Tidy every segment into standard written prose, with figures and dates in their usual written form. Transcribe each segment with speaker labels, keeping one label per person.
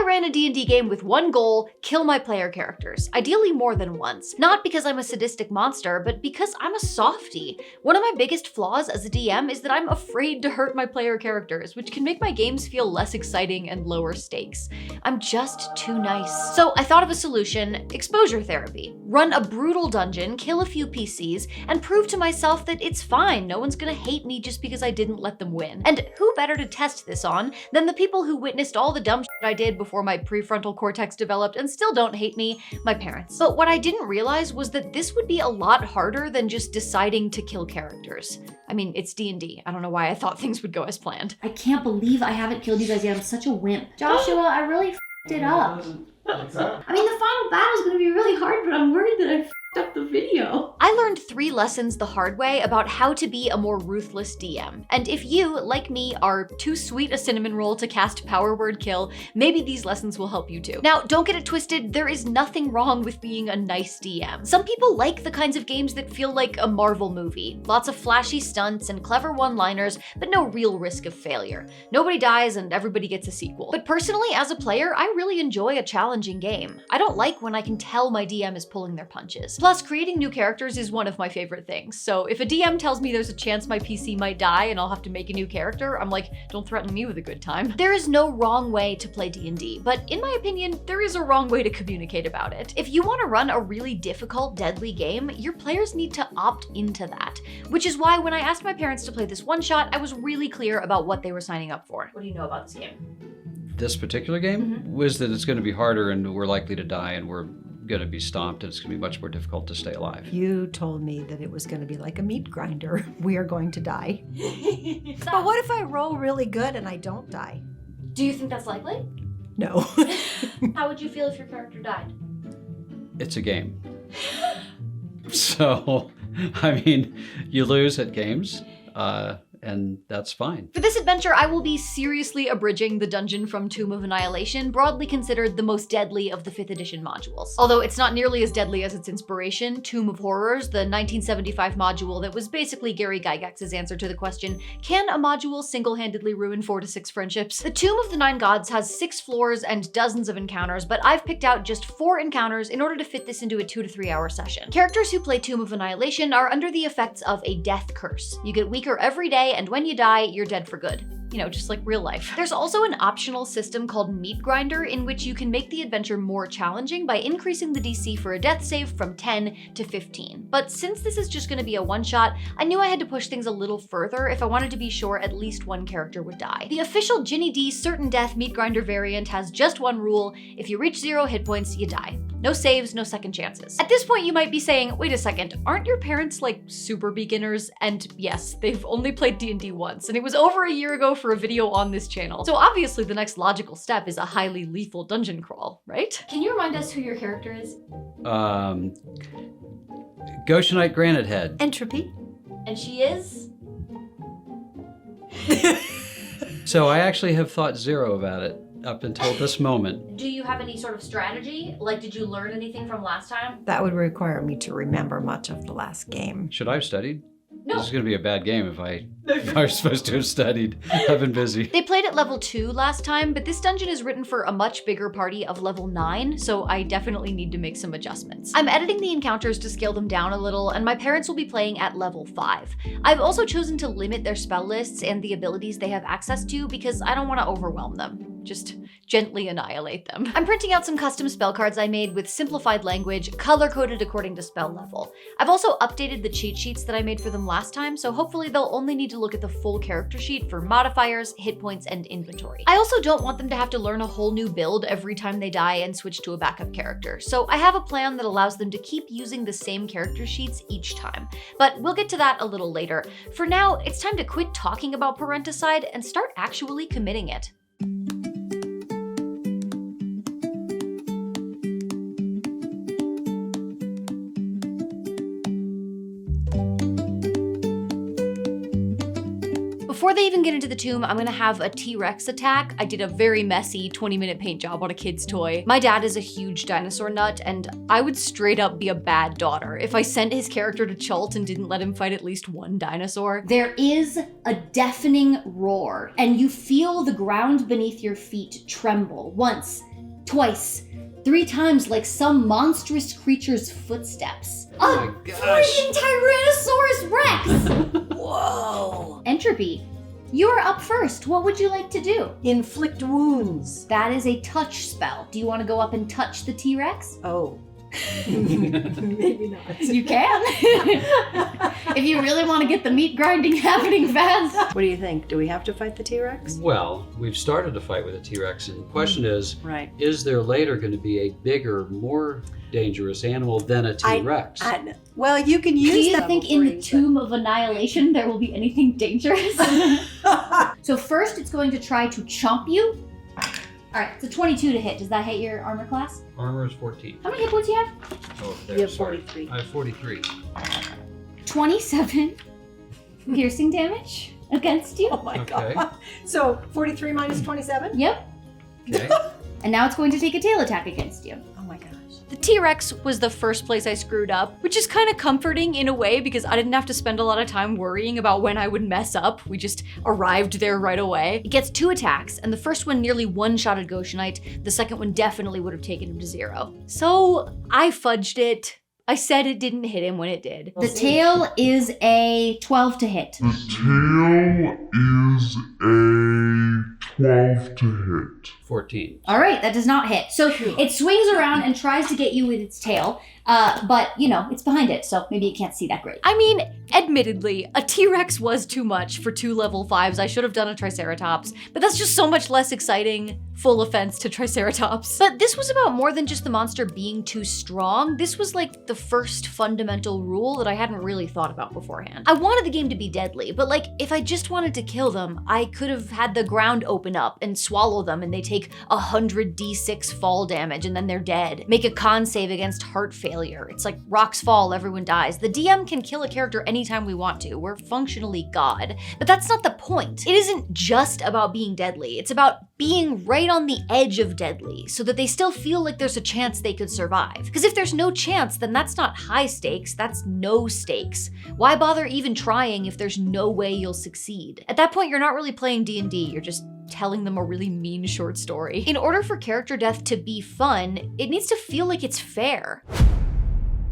Speaker 1: I ran a D&D game with one goal: kill my player characters, ideally more than once. Not because I'm a sadistic monster, but because I'm a softie. One of my biggest flaws as a DM is that I'm afraid to hurt my player characters, which can make my games feel less exciting and lower stakes. I'm just too nice. So I thought of a solution: exposure therapy. Run a brutal dungeon, kill a few PCs, and prove to myself that it's fine. No one's gonna hate me just because I didn't let them win. And who better to test this on than the people who witnessed all the dumb shit I did before my prefrontal cortex developed and still don't hate me, my parents. But what I didn't realize was that this would be a lot harder than just deciding to kill characters. I mean, it's D&D. I don't know why I thought things would go as planned.
Speaker 2: I can't believe I haven't killed you guys yet. I'm such a wimp. Joshua, I really f***ed it up. I mean, the final battle is gonna be really hard, but I'm worried that I f***ed up the video.
Speaker 1: I learned 3 lessons the hard way about how to be a more ruthless DM. And if you, like me, are too sweet a cinnamon roll to cast power word kill, maybe these lessons will help you too. Now, don't get it twisted, there is nothing wrong with being a nice DM. Some people like the kinds of games that feel like a Marvel movie. Lots of flashy stunts and clever one-liners, but no real risk of failure. Nobody dies and everybody gets a sequel. But personally, as a player, I really enjoy a challenging game. I don't like when I can tell my DM is pulling their punches. Plus, creating new characters is one of my favorite things. So if a DM tells me there's a chance my PC might die and I'll have to make a new character, I'm like, don't threaten me with a good time. There is no wrong way to play D&D, but in my opinion, there is a wrong way to communicate about it. If you want to run a really difficult, deadly game, your players need to opt into that. Which is why when I asked my parents to play this one shot, I was really clear about what they were signing up for. What do you know about this game?
Speaker 3: This particular game was that it's going to be harder and we're likely to die and we're going to be stomped and it's going to be much more difficult to stay alive.
Speaker 4: You told me that it was going to be like a meat grinder. We are going to die. But what if I roll really good and I don't die?
Speaker 1: Do you think that's likely?
Speaker 4: No.
Speaker 1: How would you feel if your character died?
Speaker 3: It's a game. So, I mean, you lose at games. And that's fine.
Speaker 1: For this adventure, I will be seriously abridging the dungeon from Tomb of Annihilation, broadly considered the most deadly of the 5th edition modules. Although it's not nearly as deadly as its inspiration, Tomb of Horrors, the 1975 module that was basically Gary Gygax's answer to the question, can a module single-handedly ruin 4 to 6 friendships? The Tomb of the Nine Gods has 6 floors and dozens of encounters, but I've picked out just 4 encounters in order to fit this into a 2 to 3 hour session. Characters who play Tomb of Annihilation are under the effects of a death curse. You get weaker every day, and when you die, you're dead for good. You know, just like real life. There's also an optional system called meatgrinder in which you can make the adventure more challenging by increasing the DC for a death save from 10 to 15. But since this is just gonna be a one-shot, I knew I had to push things a little further if I wanted to be sure at least one character would die. The official Ginny D certain death meatgrinder variant has just one rule: if you reach 0 hit points, you die. No saves, no second chances. At this point, you might be saying, wait a second, aren't your parents like super beginners? And yes, they've only played D&D once, and it was over a year ago for a video on this channel. So obviously the next logical step is a highly lethal dungeon crawl, right?
Speaker 2: Can you remind us who your character is?
Speaker 3: Goshenite Granite Head.
Speaker 4: Entropy.
Speaker 2: And she is?
Speaker 3: So I actually have thought 0 about it up until this moment.
Speaker 2: Do you have any sort of strategy? Like, did you learn anything from last time?
Speaker 4: That would require me to remember much of the last game.
Speaker 3: Should I have studied?
Speaker 2: No.
Speaker 3: This is going to be a bad game if I was supposed to have studied. I've been busy.
Speaker 1: They played at level 2 last time, but this dungeon is written for a much bigger party of level 9, so I definitely need to make some adjustments. I'm editing the encounters to scale them down a little, and my parents will be playing at level 5. I've also chosen to limit their spell lists and the abilities they have access to because I don't want to overwhelm them. Just gently annihilate them. I'm printing out some custom spell cards I made with simplified language, color-coded according to spell level. I've also updated the cheat sheets that I made for them last time, so hopefully they'll only need to look at the full character sheet for modifiers, hit points, and inventory. I also don't want them to have to learn a whole new build every time they die and switch to a backup character, so I have a plan that allows them to keep using the same character sheets each time. But we'll get to that a little later. For now, it's time to quit talking about parenticide and start actually committing it. Before they even get into the tomb, I'm gonna have a T-Rex attack. I did a very messy 20-minute paint job on a kid's toy. My dad is a huge dinosaur nut, and I would straight up be a bad daughter if I sent his character to Chult and didn't let him fight at least one dinosaur.
Speaker 2: There is a deafening roar, and you feel the ground beneath your feet tremble once, twice, 3 times like some monstrous creature's footsteps.
Speaker 3: Oh my gosh.
Speaker 2: Freaking Tyrannosaurus Rex! Whoa. Entropy, you're up first. What would you like to do?
Speaker 4: Inflict wounds.
Speaker 2: That is a touch spell. Do you want to go up and touch the T-Rex?
Speaker 4: Oh. Maybe not.
Speaker 2: You can. If you really want to get the meat grinding happening fast.
Speaker 4: What do you think? Do we have to fight the T-Rex?
Speaker 3: Well, we've started a fight with a T-Rex, and the question is,
Speaker 4: Right.
Speaker 3: is there later going to be a bigger, more dangerous animal than a T-Rex?
Speaker 4: Well, you can use
Speaker 2: Do you
Speaker 4: that
Speaker 2: think in the Tomb of Annihilation there will be anything dangerous? So first it's going to try to chomp you. Alright, it's a 22 to hit. Does that hit your armor class?
Speaker 3: Armor is 14.
Speaker 2: How many hit points do you have?
Speaker 3: Oh,
Speaker 4: You have 43.
Speaker 3: I have 43.
Speaker 2: 27 piercing damage against you.
Speaker 4: Oh my
Speaker 3: Okay.
Speaker 4: god. So 43 minus 27?
Speaker 2: Yep.
Speaker 3: Okay.
Speaker 2: And now it's going to take a tail attack against you.
Speaker 4: Oh my gosh.
Speaker 1: The T-Rex was the first place I screwed up, which is kind of comforting in a way because I didn't have to spend a lot of time worrying about when I would mess up. We just arrived there right away. It gets 2 attacks, and the first one nearly one-shotted Goshenite. The second one definitely would have taken him to 0. So I fudged it. I said it didn't hit him when it did.
Speaker 2: The tail is a 12 to hit.
Speaker 5: The tail is a 12 to hit.
Speaker 3: 14.
Speaker 2: All right, that does not hit. So it swings around and tries to get you with its tail, but you know, it's behind it, so maybe it can't see that great.
Speaker 1: I mean, admittedly, a T-Rex was too much for 2 level 5s. I should have done a Triceratops, but that's just so much less exciting. Full offense to Triceratops. But this was about more than just the monster being too strong. This was like the first fundamental rule that I hadn't really thought about beforehand. I wanted the game to be deadly, but like, if I just wanted to kill them, I could have had the ground open up and swallow them and they take 100 d6 fall damage and then they're dead. Make a con save against heart failure. It's like rocks fall, everyone dies. The DM can kill a character anytime we want to. We're functionally God. But that's not the point. It isn't just about being deadly. It's about being right on the edge of deadly so that they still feel like there's a chance they could survive. Because if there's no chance, then that's not high stakes, that's no stakes. Why bother even trying if there's no way you'll succeed? At that point, you're not really playing D&D, you're just telling them a really mean short story. In order for character death to be fun, it needs to feel like it's fair.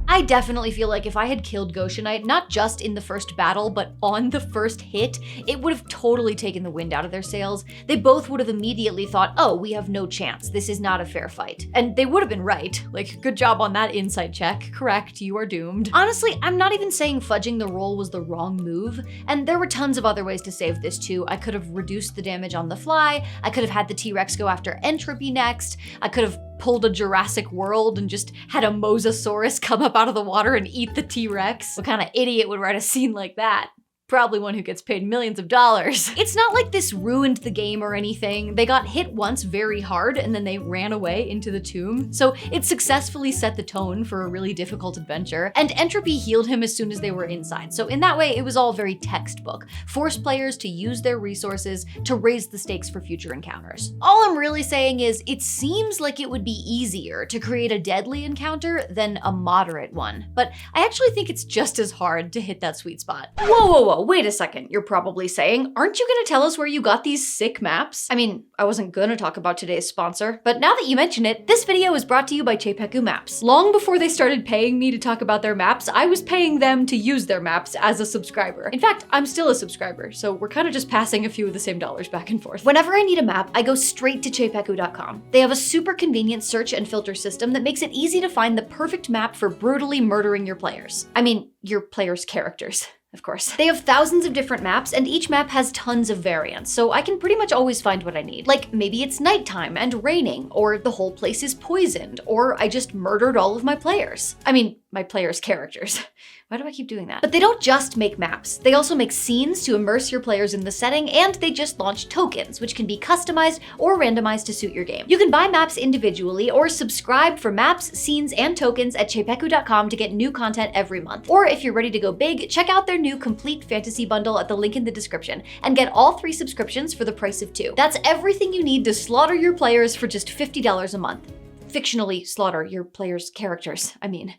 Speaker 1: I definitely feel like if I had killed Goshenite, not just in the first battle, but on the first hit, it would have totally taken the wind out of their sails. They both would have immediately thought, oh, we have no chance. This is not a fair fight. And they would have been right. Like, good job on that insight check. Correct, you are doomed. Honestly, I'm not even saying fudging the roll was the wrong move. And there were tons of other ways to save this too. I could have reduced the damage on the fly. I could have had the T-Rex go after Entropy next. I could have pulled a Jurassic World and just had a Mosasaurus come up out of the water and eat the T-Rex. What kind of idiot would write a scene like that? Probably one who gets paid millions of dollars. It's not like this ruined the game or anything. They got hit once very hard and then they ran away into the tomb. So it successfully set the tone for a really difficult adventure. And Entropy healed him as soon as they were inside. So in that way, it was all very textbook. Force players to use their resources to raise the stakes for future encounters. All I'm really saying is it seems like it would be easier to create a deadly encounter than a moderate one. But I actually think it's just as hard to hit that sweet spot. Whoa, wait a second, you're probably saying, aren't you gonna tell us where you got these sick maps? I mean, I wasn't gonna talk about today's sponsor, but now that you mention it, this video is brought to you by Chepeku Maps. Long before they started paying me to talk about their maps, I was paying them to use their maps as a subscriber. In fact, I'm still a subscriber, so we're kind of just passing a few of the same dollars back and forth. Whenever I need a map, I go straight to chepeku.com. They have a super convenient search and filter system that makes it easy to find the perfect map for brutally murdering your players. I mean, your players' characters. Of course. They have thousands of different maps, and each map has tons of variants, so I can pretty much always find what I need. Like, maybe it's nighttime and raining, or the whole place is poisoned, or I just murdered all of my players. I mean, my players' characters. Why do I keep doing that? But they don't just make maps. They also make scenes to immerse your players in the setting, and they just launched tokens, which can be customized or randomized to suit your game. You can buy maps individually or subscribe for maps, scenes, and tokens at chepeku.com to get new content every month. Or if you're ready to go big, check out their new complete fantasy bundle at the link in the description and get all 3 subscriptions for the price of 2. That's everything you need to slaughter your players for just $50 a month. Fictionally slaughter your players' characters. I mean,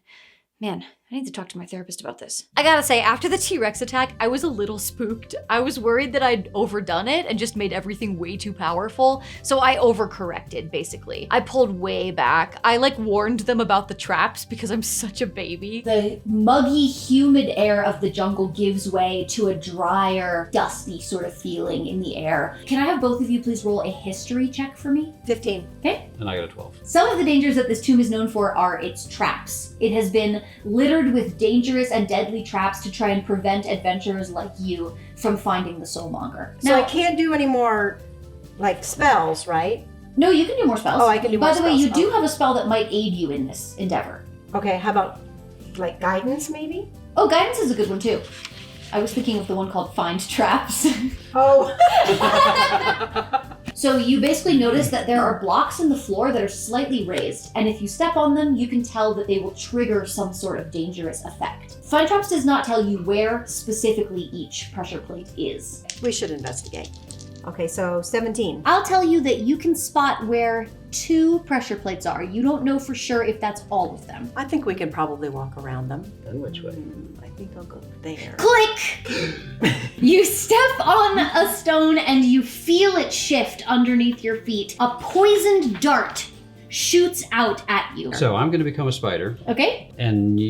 Speaker 1: man, I need to talk to my therapist about this. I gotta say, after the T-Rex attack, I was a little spooked. I was worried that I'd overdone it and just made everything way too powerful, so I overcorrected, basically. I pulled way back. I warned them about the traps because I'm such a baby.
Speaker 2: The muggy, humid air of the jungle gives way to a drier, dusty sort of feeling in the air. Can I have both of you please roll a history check for me?
Speaker 4: 15.
Speaker 2: Okay.
Speaker 3: And I got a 12.
Speaker 2: Some of the dangers that this tomb is known for are its traps. It has been littered with dangerous and deadly traps to try and prevent adventurers like you from finding the soulmonger.
Speaker 4: So I can't do any more, spells, right?
Speaker 2: No, you can do more spells.
Speaker 4: Oh, I can do more
Speaker 2: By the way,
Speaker 4: spells.
Speaker 2: you do have a spell that might aid you in this endeavor.
Speaker 4: Okay, how about, guidance, maybe?
Speaker 2: Oh, guidance is a good one too. I was thinking of the one called Find Traps.
Speaker 4: Oh.
Speaker 2: So you basically notice that there are blocks in the floor that are slightly raised, and if you step on them, you can tell that they will trigger some sort of dangerous effect. Find Traps does not tell you where specifically each pressure plate is.
Speaker 4: We should investigate. Okay, so 17.
Speaker 2: I'll tell you that you can spot where 2 pressure plates are. You don't know for sure if that's all of them.
Speaker 4: I think we can probably walk around them.
Speaker 3: Then which way?
Speaker 4: I think I'll go there.
Speaker 2: Click! You step on a stone and you feel it shift underneath your feet. A poisoned dart shoots out at you.
Speaker 3: So I'm going to become a spider,
Speaker 2: Okay?
Speaker 3: and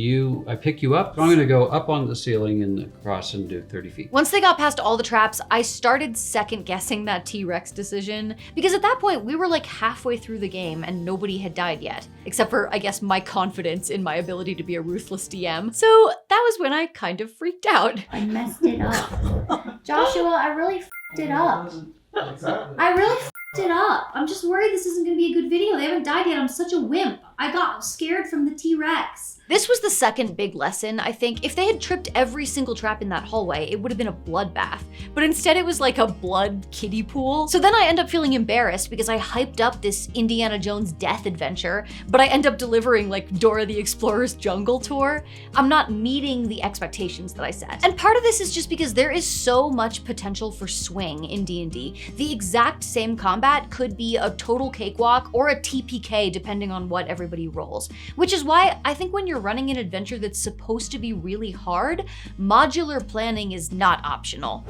Speaker 3: I pick you up. I'm going to go up on the ceiling and across and do 30 feet.
Speaker 1: Once they got past all the traps, I started second guessing that T-Rex decision, because at that point we were halfway through the game and nobody had died yet, except for, I guess, my confidence in my ability to be a ruthless DM. So that was when I kind of freaked out.
Speaker 2: I messed it up. Joshua, I really f***ed it up. I really f***ed it up. I'm just worried this isn't going to be a good video. They haven't died yet. I'm such a wimp. I got scared from the T-Rex.
Speaker 1: This was the second big lesson, I think. If they had tripped every single trap in that hallway, it would have been a bloodbath. But instead it was like a blood kiddie pool. So then I end up feeling embarrassed because I hyped up this Indiana Jones death adventure, but I end up delivering Dora the Explorer's jungle tour. I'm not meeting the expectations that I set. And part of this is just because there is so much potential for swing in D&D. The exact same combat could be a total cakewalk or a TPK depending on what everybody rolls. Which is why I think when you're running an adventure that's supposed to be really hard, modular planning is not optional.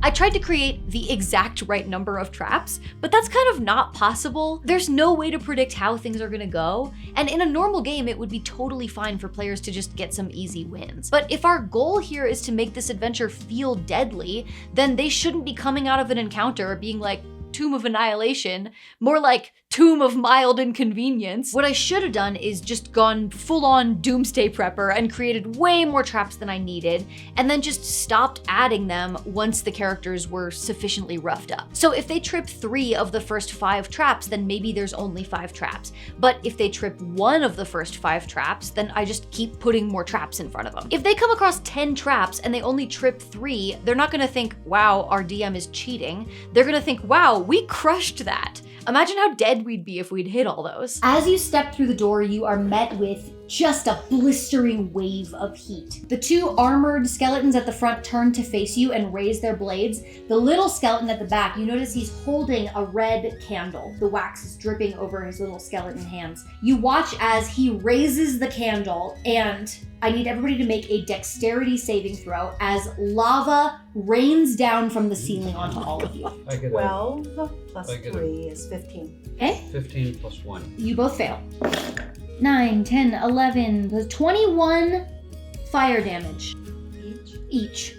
Speaker 1: I tried to create the exact right number of traps, but that's kind of not possible. There's no way to predict how things are gonna go, and in a normal game, it would be totally fine for players to just get some easy wins. But if our goal here is to make this adventure feel deadly, then they shouldn't be coming out of an encounter being like, Tomb of Annihilation, more like Tomb of Mild Inconvenience. What I should have done is just gone full-on Doomsday Prepper and created way more traps than I needed, and then just stopped adding them once the characters were sufficiently roughed up. So if they trip 3 of the first 5 traps, then maybe there's only 5 traps. But if they trip 1 of the first 5 traps, then I just keep putting more traps in front of them. If they come across 10 traps and they only trip 3, they're not gonna think, wow, our DM is cheating. They're gonna think, wow, we crushed that. Imagine how dead we'd be if we'd hit all those.
Speaker 2: As you step through the door, you are met with just a blistering wave of heat. The 2 armored skeletons at the front turn to face you and raise their blades. The little skeleton at the back, you notice he's holding a red candle. The wax is dripping over his little skeleton hands. You watch as he raises the candle, and I need everybody to make a dexterity saving throw as lava rains down from the ceiling onto all of you.
Speaker 3: I get
Speaker 4: 12 plus
Speaker 3: I get
Speaker 4: 3 is 15.
Speaker 2: Okay?
Speaker 3: 15 plus 1.
Speaker 2: You both fail. 9, 10, 11, the 21 fire damage each.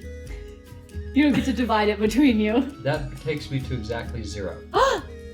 Speaker 2: You don't get to divide it between you.
Speaker 3: That takes me to exactly 0.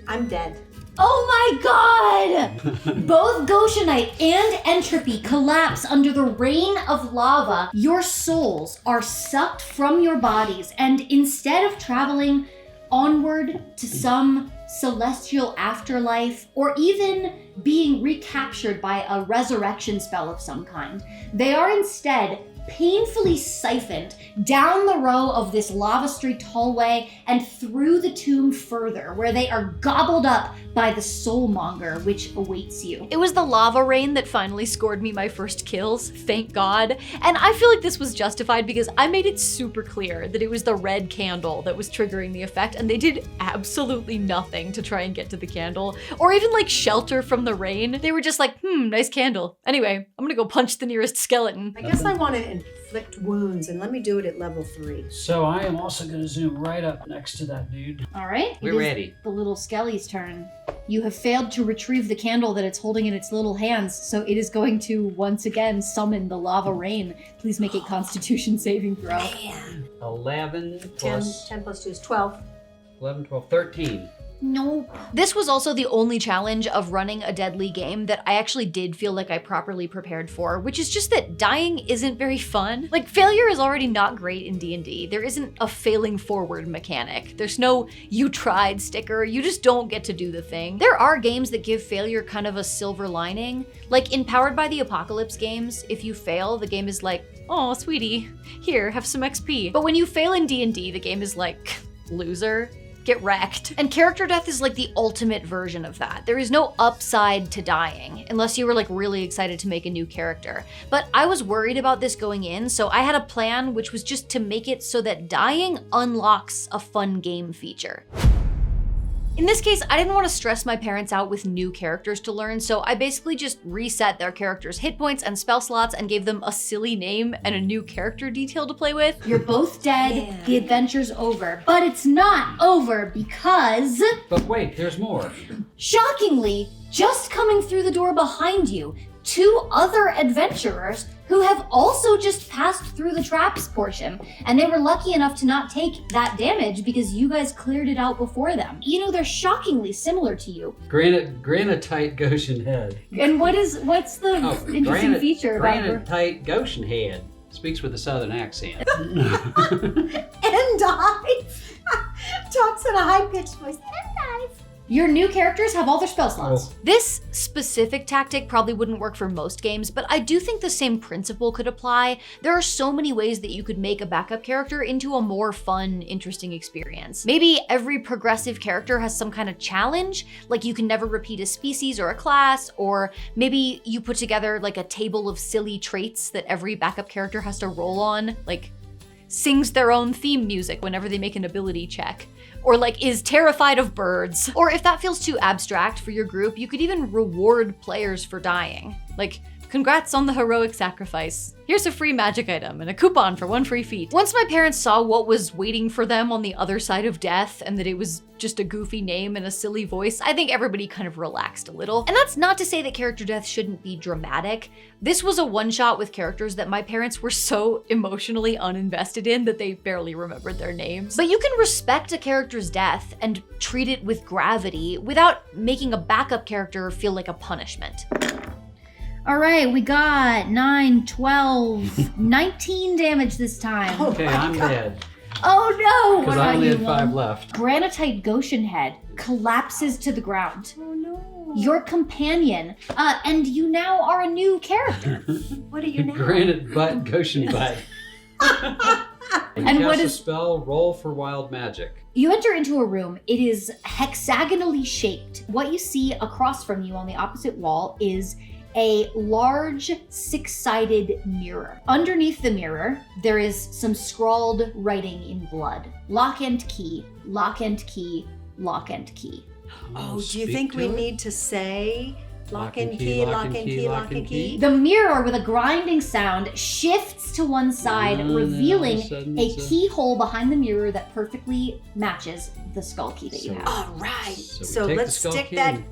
Speaker 4: I'm dead.
Speaker 2: Oh my god! Both Goshenite and Entropy collapse under the rain of lava. Your souls are sucked from your bodies, and instead of traveling onward to some celestial afterlife, or even being recaptured by a resurrection spell of some kind, they are instead painfully siphoned down the row of this lava-streaked hallway and through the tomb further, where they are gobbled up by the soulmonger which awaits you.
Speaker 1: It was the lava rain that finally scored me my first kills, thank God. And I feel like this was justified because I made it super clear that it was the red candle that was triggering the effect, and they did absolutely nothing to try and get to the candle, or even like shelter from the rain. They were just like, nice candle. Anyway, I'm gonna go punch the nearest skeleton.
Speaker 4: I guess I want to inflict wounds, and let me do it at level 3.
Speaker 6: So I am also going to zoom right up next to that dude.
Speaker 2: All right,
Speaker 3: We're
Speaker 2: it is
Speaker 3: ready.
Speaker 2: the little skelly's turn. You have failed to retrieve the candle that it's holding in its little hands, so it is going to once again summon the lava rain. Please make a Constitution saving throw.
Speaker 4: Man.
Speaker 3: 11
Speaker 4: 10,
Speaker 3: plus
Speaker 4: 10 plus 2 is 12.
Speaker 3: 11, 12, 13.
Speaker 2: No.
Speaker 1: This was also the only challenge of running a deadly game that I actually did feel like I properly prepared for, which is just that dying isn't very fun. Like, failure is already not great in D&D. There isn't a failing forward mechanic. There's no you tried sticker. You just don't get to do the thing. There are games that give failure kind of a silver lining. Like in Powered by the Apocalypse games, if you fail, the game is like, oh, sweetie, here, have some XP. But when you fail in D&D, the game is like, loser, get wrecked. And character death is like the ultimate version of that. There is no upside to dying, unless you were like really excited to make a new character. But I was worried about this going in, so I had a plan which was just to make it so that dying unlocks a fun game feature. In this case, I didn't want to stress my parents out with new characters to learn, so I basically just reset their characters' hit points and spell slots and gave them a silly name and a new character detail to play with.
Speaker 2: You're both dead.
Speaker 4: Yeah.
Speaker 2: The adventure's over. But it's not over because,
Speaker 3: But wait, there's more.
Speaker 2: shockingly, just coming through the door behind you, 2 other adventurers who have also just passed through the traps portion, and they were lucky enough to not take that damage because you guys cleared it out before them. You know, they're shockingly similar to you.
Speaker 3: Granitite Goshen head.
Speaker 2: And what's the interesting feature about her?
Speaker 3: Granitite Goshen head. Speaks with a southern accent.
Speaker 4: And I talks in a high-pitched voice. And I.
Speaker 2: Your new characters have all their spell slots.
Speaker 1: This specific tactic probably wouldn't work for most games, but I do think the same principle could apply. There are so many ways that you could make a backup character into a more fun, interesting experience. Maybe every progressive character has some kind of challenge, like you can never repeat a species or a class, or maybe you put together like a table of silly traits that every backup character has to roll on, like sings their own theme music whenever they make an ability check, or like is terrified of birds. Or if that feels too abstract for your group, you could even reward players for dying. Like, congrats on the heroic sacrifice. Here's a free magic item and a coupon for 1 free feat. Once my parents saw what was waiting for them on the other side of death and that it was just a goofy name and a silly voice, I think everybody kind of relaxed a little. And that's not to say that character death shouldn't be dramatic. This was a one-shot with characters that my parents were so emotionally uninvested in that they barely remembered their names. But you can respect a character's death and treat it with gravity without making a backup character feel like a punishment.
Speaker 2: All right, we got 9, 12, 19 damage this time.
Speaker 3: Okay, I'm dead.
Speaker 2: Oh no! What
Speaker 3: Because I
Speaker 2: about
Speaker 3: only
Speaker 2: you,
Speaker 3: had 5
Speaker 2: Mom?
Speaker 3: left.
Speaker 2: Granitite Goshen head collapses to the ground.
Speaker 4: Oh no.
Speaker 2: Your companion, and you now are a new character.
Speaker 4: What are you now?
Speaker 3: Granite butt, Goshen butt.
Speaker 2: And what
Speaker 3: cast a
Speaker 2: is-
Speaker 3: spell? Roll for wild magic.
Speaker 2: You enter into a room. It is hexagonally shaped. What you see across from you on the opposite wall is a large 6-sided mirror. Underneath the mirror, there is some scrawled writing in blood. Lock and key, lock and key, lock and key.
Speaker 4: Oh, do you
Speaker 3: speak
Speaker 4: think
Speaker 3: to
Speaker 4: we
Speaker 3: it?
Speaker 4: need to say lock and key, lock and key, lock and key?
Speaker 2: The mirror, with a grinding sound, shifts to one side,
Speaker 3: And then
Speaker 2: revealing
Speaker 3: all of a sudden
Speaker 2: a
Speaker 3: it's
Speaker 2: keyhole behind the mirror that perfectly matches the skull key that you
Speaker 3: So-
Speaker 2: have.
Speaker 4: All right.
Speaker 3: So
Speaker 4: So,
Speaker 3: we take the
Speaker 4: let's
Speaker 3: skull
Speaker 4: stick
Speaker 3: key
Speaker 4: that.
Speaker 3: and-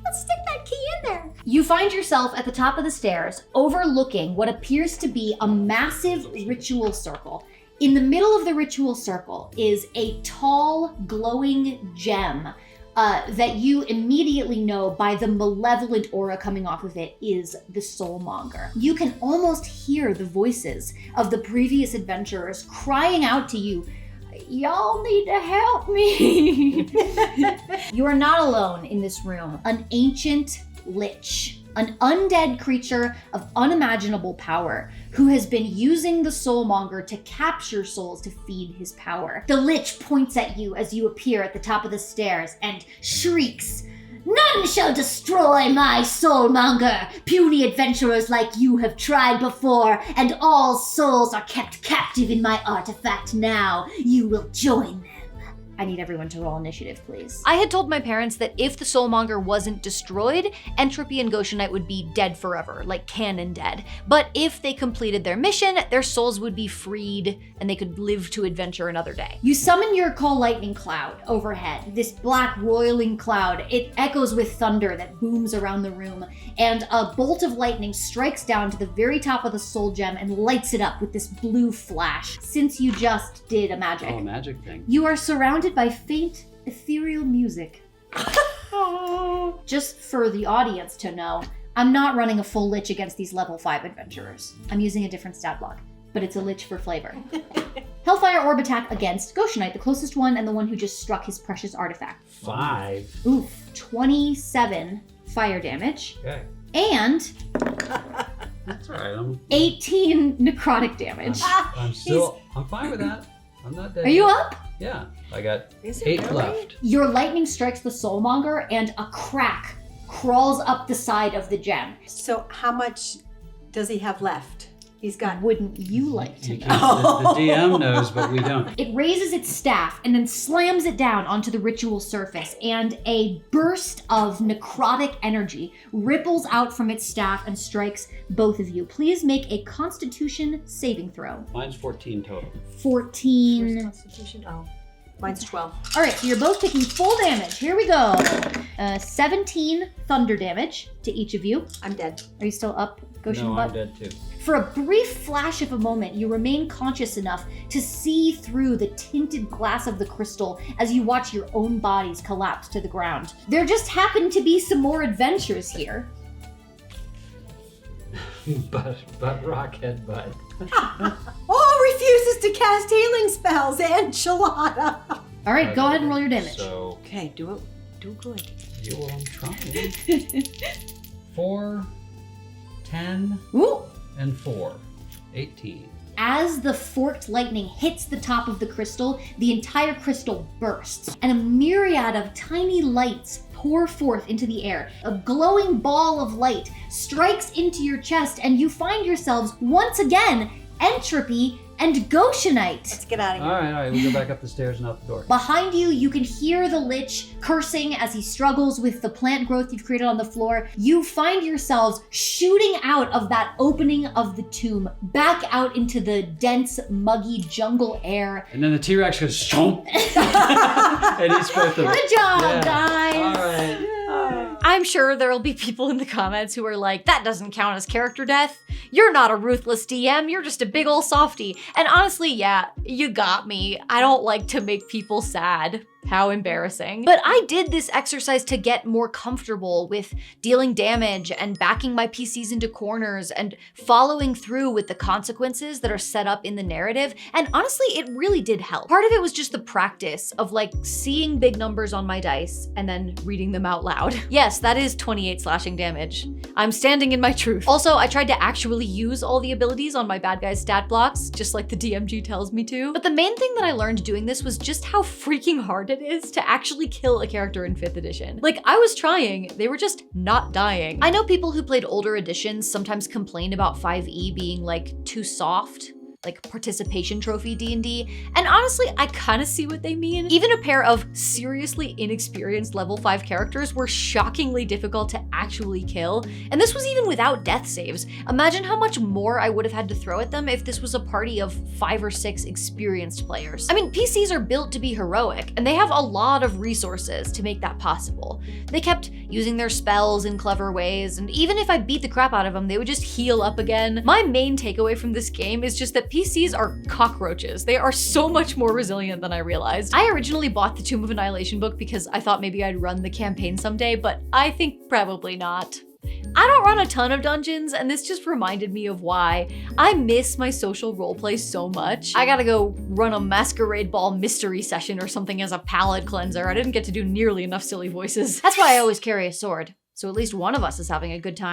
Speaker 4: Let's stick that key in there.
Speaker 2: You find yourself at the top of the stairs, overlooking what appears to be a massive ritual circle. In the middle of the ritual circle is a tall, glowing gem that you immediately know by the malevolent aura coming off of it is the soulmonger. You can almost hear the voices of the previous adventurers crying out to you, "Y'all need to help me." You are not alone in this room. An ancient lich, an undead creature of unimaginable power, who has been using the soulmonger to capture souls to feed his power. The lich points at you as you appear at the top of the stairs and shrieks, None shall destroy my soulmonger. Puny adventurers like you have tried before, and all souls are kept captive in my artifact now. You will join them. I need everyone to roll initiative, please.
Speaker 1: I had told my parents that if the Soulmonger wasn't destroyed, Entropy and Goshenite would be dead forever, like canon dead. But if they completed their mission, their souls would be freed and they could live to adventure another day.
Speaker 2: You summon your Call Lightning cloud overhead, this black roiling cloud. It echoes with thunder that booms around the room, and a bolt of lightning strikes down to the very top of the soul gem and lights it up with this blue flash. Since you just did a magic,
Speaker 3: Oh, magic thing.
Speaker 2: you are surrounded by faint, ethereal music. Just for the audience to know, I'm not running a full lich against these level 5 adventurers. I'm using a different stat block, but it's a lich for flavor. Hellfire Orb attack against Goshenite, the closest one and the one who just struck his precious artifact.
Speaker 7: 5.
Speaker 2: Oof, 27 fire damage.
Speaker 7: Okay.
Speaker 2: And
Speaker 7: That's all right.
Speaker 2: 18 necrotic damage.
Speaker 7: I'm fine with that. I'm not dead.
Speaker 2: Are you up?
Speaker 7: Yeah. I got
Speaker 4: Is it
Speaker 7: 8
Speaker 4: really?
Speaker 7: left.
Speaker 2: Your lightning strikes the soulmonger and a crack crawls up the side of the gem.
Speaker 4: So how much does he have left? He's got
Speaker 2: Wouldn't you like to
Speaker 7: You
Speaker 2: know?
Speaker 7: can't, the DM knows, but we don't.
Speaker 2: It raises its staff and then slams it down onto the ritual surface, and a burst of necrotic energy ripples out from its staff and strikes both of you. Please make a Constitution saving throw.
Speaker 7: Mine's 14 total.
Speaker 2: 14.
Speaker 4: Constitution. Oh, mine's 12.
Speaker 2: All right, so you're both taking full damage. Here we go. 17 thunder damage to each of you.
Speaker 4: I'm dead.
Speaker 2: Are you still up, Goshen
Speaker 7: No,
Speaker 2: Butt?
Speaker 7: I'm dead too.
Speaker 2: For a brief flash of a moment, you remain conscious enough to see through the tinted glass of the crystal as you watch your own bodies collapse to the ground. There just happen to be some more adventures here.
Speaker 7: but Rockhead Butt.
Speaker 4: Oh, refuses to cast healing spells. Enchilada.
Speaker 2: All right, go ahead and roll your damage.
Speaker 7: So
Speaker 4: Okay, do it. Do good.
Speaker 7: you will try. 4, 10,
Speaker 2: Ooh.
Speaker 7: and 4. 18.
Speaker 2: As the forked lightning hits the top of the crystal, the entire crystal bursts, and a myriad of tiny lights pour forth into the air. A glowing ball of light strikes into your chest, and you find yourselves once again Entropy and Goshenite.
Speaker 4: Let's get out of
Speaker 7: All
Speaker 4: here.
Speaker 7: right. We go back up the stairs and out the door.
Speaker 2: Behind you, you can hear the Lich cursing as he struggles with the plant growth you've created on the floor. You find yourselves shooting out of that opening of the tomb, back out into the dense, muggy jungle air.
Speaker 7: And then the T-Rex goes, stomp! And he's supposed to...
Speaker 2: Good job,
Speaker 7: Yeah.
Speaker 2: guys!
Speaker 7: All right.
Speaker 1: I'm sure there'll be people in the comments who are like, that doesn't count as character death. You're not a ruthless DM, you're just a big ol' softie. And honestly, yeah, you got me. I don't like to make people sad. How embarrassing. But I did this exercise to get more comfortable with dealing damage and backing my PCs into corners and following through with the consequences that are set up in the narrative. And honestly, it really did help. Part of it was just the practice of like seeing big numbers on my dice and then reading them out loud. Yes, that is 28 slashing damage. I'm standing in my truth. Also, I tried to actually use all the abilities on my bad guy's stat blocks, just like the DMG tells me to. But the main thing that I learned doing this was just how freaking hard it is to actually kill a character in 5th edition. Like, I was trying, they were just not dying. I know people who played older editions sometimes complain about 5e being like too soft, like participation trophy D&D, and honestly, I kind of see what they mean. Even a pair of seriously inexperienced level 5 characters were shockingly difficult to actually kill, and this was even without death saves. Imagine how much more I would have had to throw at them if this was a party of 5 or 6 experienced players. I mean, PCs are built to be heroic, and they have a lot of resources to make that possible. They kept using their spells in clever ways, and even if I beat the crap out of them, they would just heal up again. My main takeaway from this game is just that PCs are cockroaches. They are so much more resilient than I realized. I originally bought the Tomb of Annihilation book because I thought maybe I'd run the campaign someday, but I think probably not. I don't run a ton of dungeons, and this just reminded me of why I miss my social roleplay so much. I gotta go run a masquerade ball mystery session or something as a palate cleanser. I didn't get to do nearly enough silly voices. That's why I always carry a sword, so at least one of us is having a good time.